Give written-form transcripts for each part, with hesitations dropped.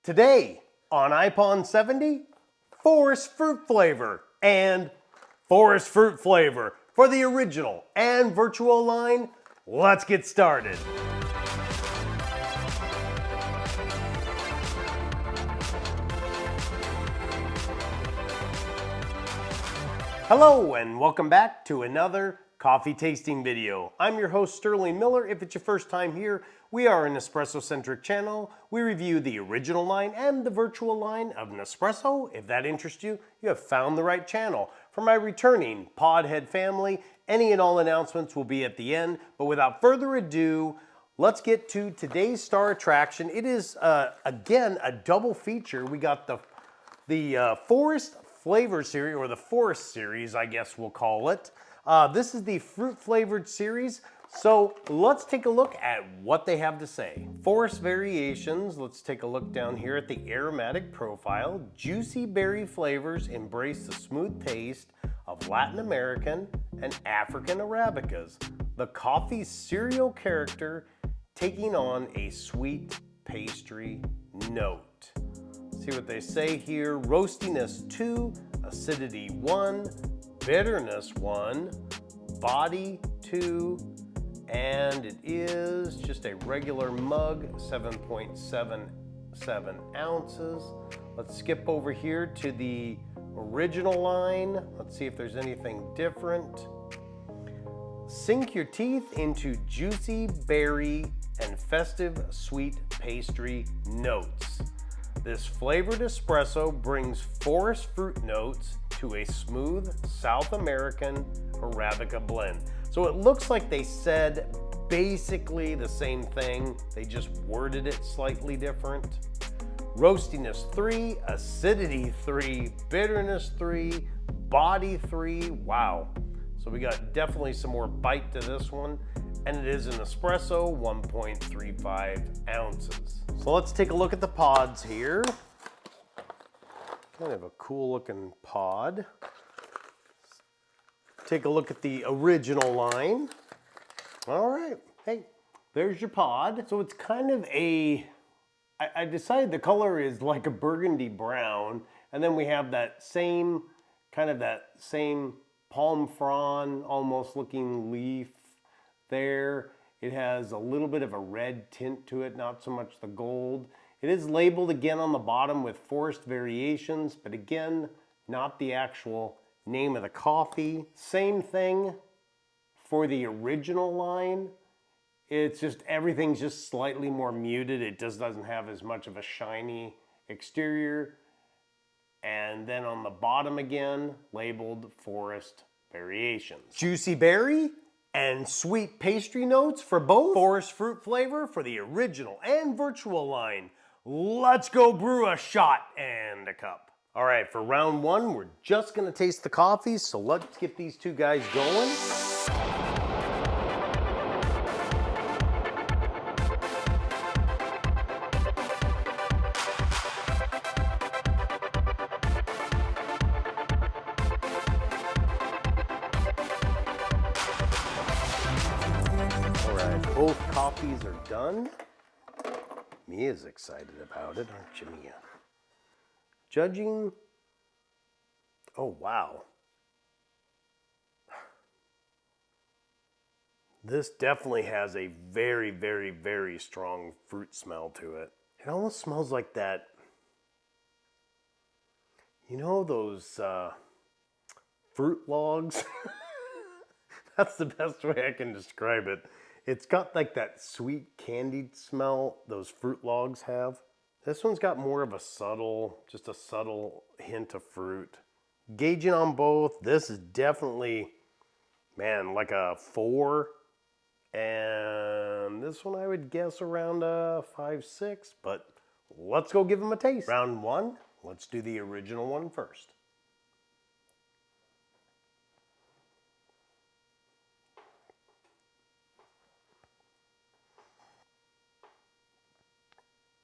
Today on iPon 70, forest fruit flavor and forest fruit flavor for the original and Vertuo line. Let's get started. Hello and welcome back to another coffee tasting video. I'm your host Sterling Miller. If it's your first time here, we are an Nespresso-centric channel. We review the original line and the Vertuo line of Nespresso. If that interests you, you have found the right channel. For my returning Podhead family, any and all announcements will be at the end. But without further ado, let's get to today's star attraction. It is, again, a double feature. We got the Forest Flavor Series, or the Forest Series, I guess we'll call it. This is the fruit-flavored series. So let's take a look at what they have to say. Forest variations, let's take a look down here at the aromatic profile. Juicy berry flavors embrace the smooth taste of Latin American and African Arabicas. The coffee cereal character taking on a sweet pastry note. See what they say here. Roastiness 2, acidity 1, bitterness 1, body 2, and it is just a regular mug, 7.77 ounces. Let's skip over here to the original line. Let's see if there's anything different. Sink your teeth into juicy berry and festive sweet pastry notes. This flavored espresso brings forest fruit notes to a smooth South American Arabica blend. So it looks like they said basically the same thing, they just worded it slightly different. Roastiness 3, acidity 3, bitterness 3, body 3, wow. So we got definitely some more bite to this one, and it is an espresso, 1.35 ounces. So let's take a look at the pods here. Kind of a cool looking pod. Take a look at the original line. All right, hey, there's your pod. So it's kind of I decided the color is like a burgundy brown, and then we have that same palm frond almost looking leaf there. It has a little bit of a red tint to it, not so much the gold. It is labeled again on the bottom with forest variations, but again, not the actual name of the coffee. Same thing for the original line. It's just, everything's just slightly more muted. It just doesn't have as much of a shiny exterior. And then on the bottom again, labeled forest variations. Juicy berry and sweet pastry notes for both. Forest fruit flavor for the original and Vertuo line. Let's go brew a shot and a cup. All right, for round one, we're just gonna taste the coffees, so let's get these two guys going. All right, both coffees are done. Mia's excited about it, aren't you, Mia? Judging, oh wow. This definitely has a very, very, very strong fruit smell to it. It almost smells like that, you know those fruit logs? That's the best way I can describe it. It's got like that sweet candied smell those fruit logs have. This one's got more of a subtle, just a subtle hint of fruit. Gauging on both, this is definitely, man, like a 4. And this one I would guess around a 5, 6, but let's go give them a taste. Round one, let's do the original one first.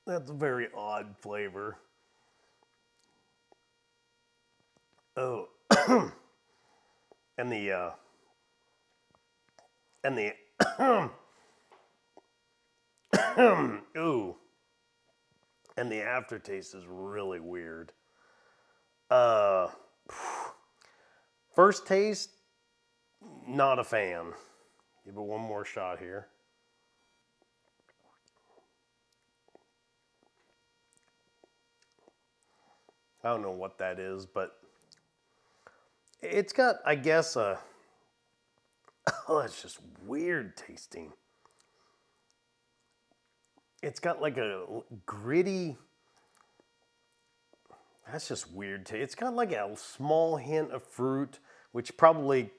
That's a very odd flavor. Oh, and the ooh, And the aftertaste is really weird. Uh, First taste, not a fan. Give it one more shot here. I don't know what that is, but it's got, I guess, oh, it's just weird tasting. It's got like a gritty, that's just weird. It's got like a small hint of fruit, which probably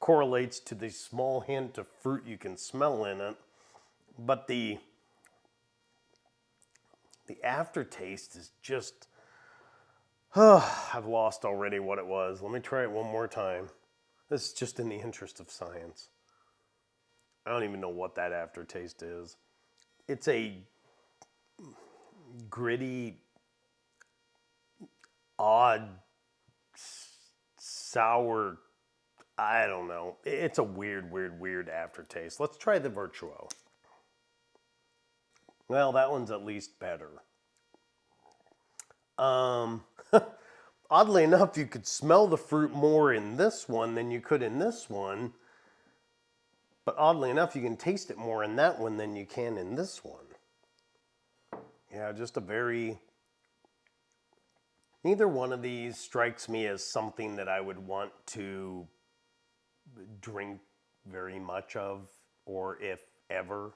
correlates to the small hint of fruit you can smell in it. But the aftertaste is just, I've lost already what it was. Let me try it one more time. This is just in the interest of science. I don't even know what that aftertaste is. It's a gritty, odd, sour, I don't know. It's a weird aftertaste. Let's try the Vertuo. Well, that one's at least better. Oddly enough, you could smell the fruit more in this one than you could in this one. But oddly enough, you can taste it more in that one than you can in this one. Yeah, just a very... Neither one of these strikes me as something that I would want to drink very much of, or if ever.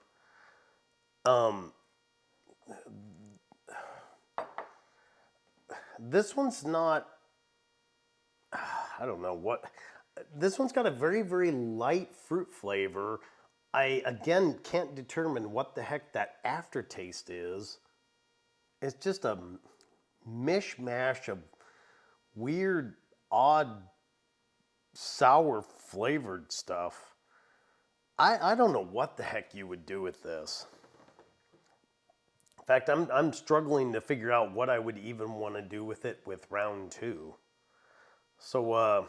This one's not, I don't know what, this one's got a very light fruit flavor. I, again, can't determine what the heck that aftertaste is. It's just a mishmash of weird, odd, sour flavored stuff. I don't know what the heck you would do with this. In fact, I'm struggling to figure out what I would even want to do with it with round 2. So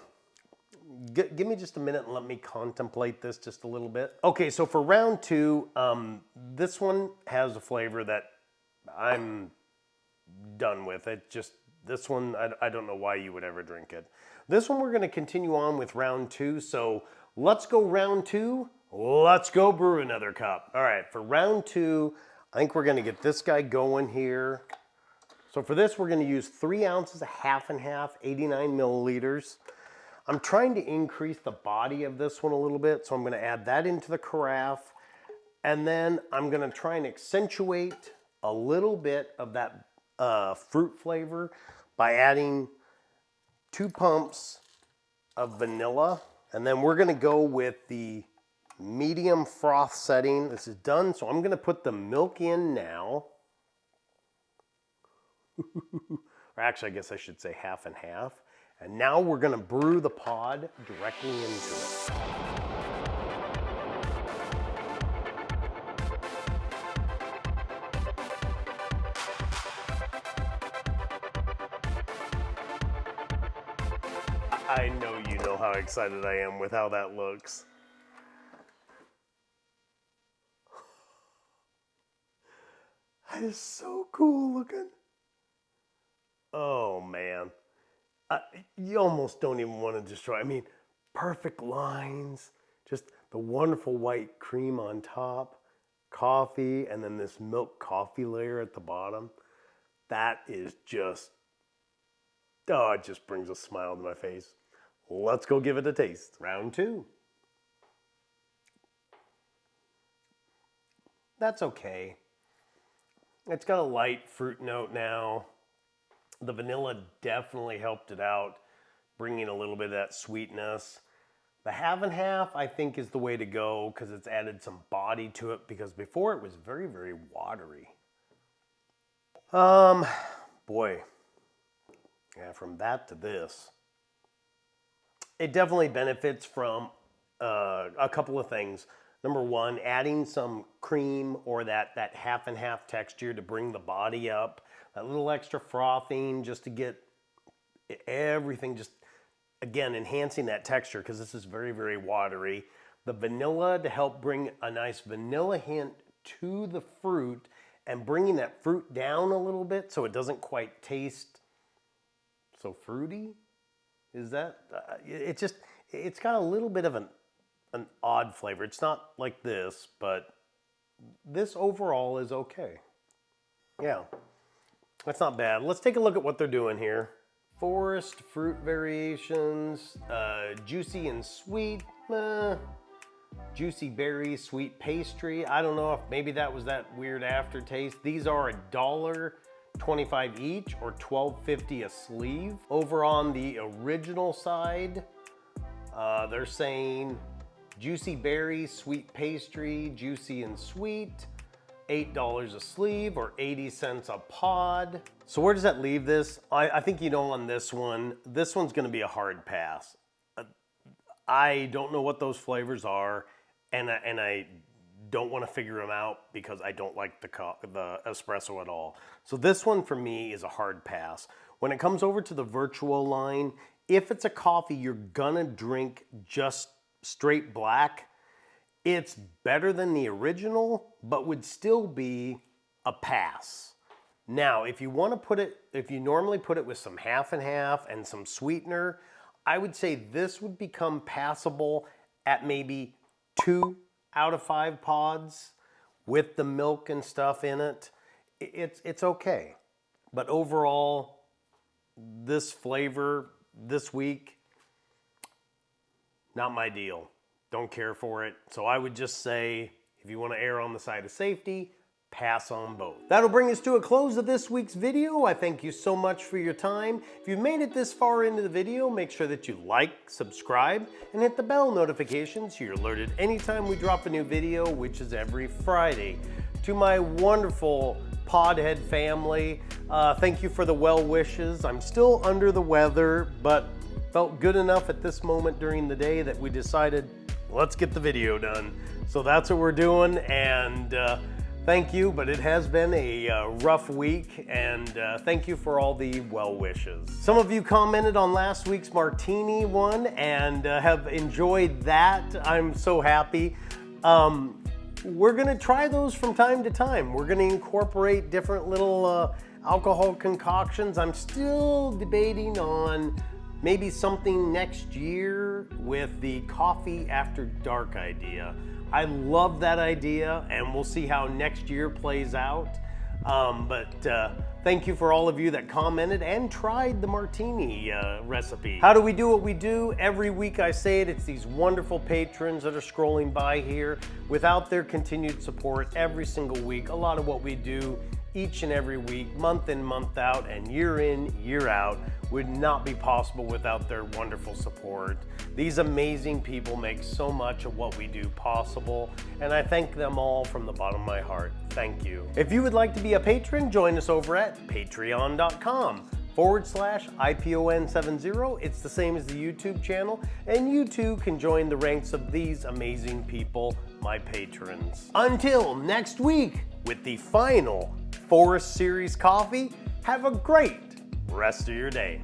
give me just a minute and let me contemplate this just a little bit. Okay, so for round 2, this one has a flavor that I'm done with. It just, this one, I don't know why you would ever drink it. This one we're going to continue on with round 2, so let's go round 2. Let's go brew another cup. All right, for round 2, I think we're going to get this guy going here. So for this, we're going to use 3 ounces of half and half, 89 milliliters. I'm trying to increase the body of this one a little bit, so I'm going to add that into the carafe. And then I'm going to try and accentuate a little bit of that fruit flavor by adding 2 pumps of vanilla. And then we're going to go with the medium froth setting. This is done, so I'm going to put the milk in now. Or actually, I guess I should say half and half. And now we're going to brew the pod directly into it. I know you know how excited I am with how that looks. That is so cool looking. Oh man. You almost don't even want to destroy. I mean, perfect lines, just the wonderful white cream on top, coffee, and then this milk coffee layer at the bottom. That is just, oh, it just brings a smile to my face. Let's go give it a taste. Round 2. That's okay. It's got a light fruit note now. The vanilla definitely helped it out, bringing a little bit of that sweetness. The half and half, I think, is the way to go because it's added some body to it, because before it was very watery. Boy. Yeah, from that to this. It definitely benefits from a couple of things. Number one, adding some cream or that half and half texture to bring the body up. That little extra frothing just to get everything, just again enhancing that texture, because this is very watery. The vanilla to help bring a nice vanilla hint to the fruit, and bringing that fruit down a little bit so it doesn't quite taste so fruity. Is that, it's got a little bit of an odd flavor. It's not like this, but this overall is okay. Yeah, that's not bad. Let's take a look at what they're doing here. Forest fruit variations, juicy and sweet, juicy berry, sweet pastry. I don't know if maybe that was that weird aftertaste. These are $1.25 each or $12.50 a sleeve. Over on the original side, they're saying juicy berry, sweet pastry, juicy and sweet, $8 a sleeve or 80 cents a pod. So where does that leave this? I think you know on this one's gonna be a hard pass. I don't know what those flavors are, and I don't want to figure them out because I don't like the espresso at all. So this one for me is a hard pass. When it comes over to the Vertuo line, if it's a coffee you're gonna drink just straight black, it's better than the original, but would still be a pass. Now, if you normally put it with some half and half and some sweetener, I would say this would become passable at maybe 2 out of 5 pods with the milk and stuff in it. It's okay. But overall, this flavor this week, not my deal. Don't care for it. So I would just say, if you want to err on the side of safety, pass on both. That'll bring us to a close of this week's video. I thank you so much for your time. If you've made it this far into the video, make sure that you like, subscribe, and hit the bell notification so you're alerted anytime we drop a new video, which is every Friday. To my wonderful Podhead family, thank you for the well wishes. I'm still under the weather, but felt good enough at this moment during the day that we decided, let's get the video done. So that's what we're doing, and thank you, but it has been a rough week, and thank you for all the well wishes. Some of you commented on last week's martini one and have enjoyed that. I'm so happy. We're gonna try those from time to time. We're gonna incorporate different little alcohol concoctions. I'm still debating on maybe something next year with the coffee after dark idea. I love that idea, and we'll see how next year plays out. Thank you for all of you that commented and tried the martini recipe. How do we do what we do? Every week I say it, it's these wonderful patrons that are scrolling by here. Without their continued support every single week, a lot of what we do each and every week, month in, month out, and year in, year out, would not be possible without their wonderful support. These amazing people make so much of what we do possible, and I thank them all from the bottom of my heart. Thank you. If you would like to be a patron, join us over at patreon.com/IPON70. It's the same as the YouTube channel, and you too can join the ranks of these amazing people, my patrons. Until next week, with the final Forest Series coffee, have a great rest of your day.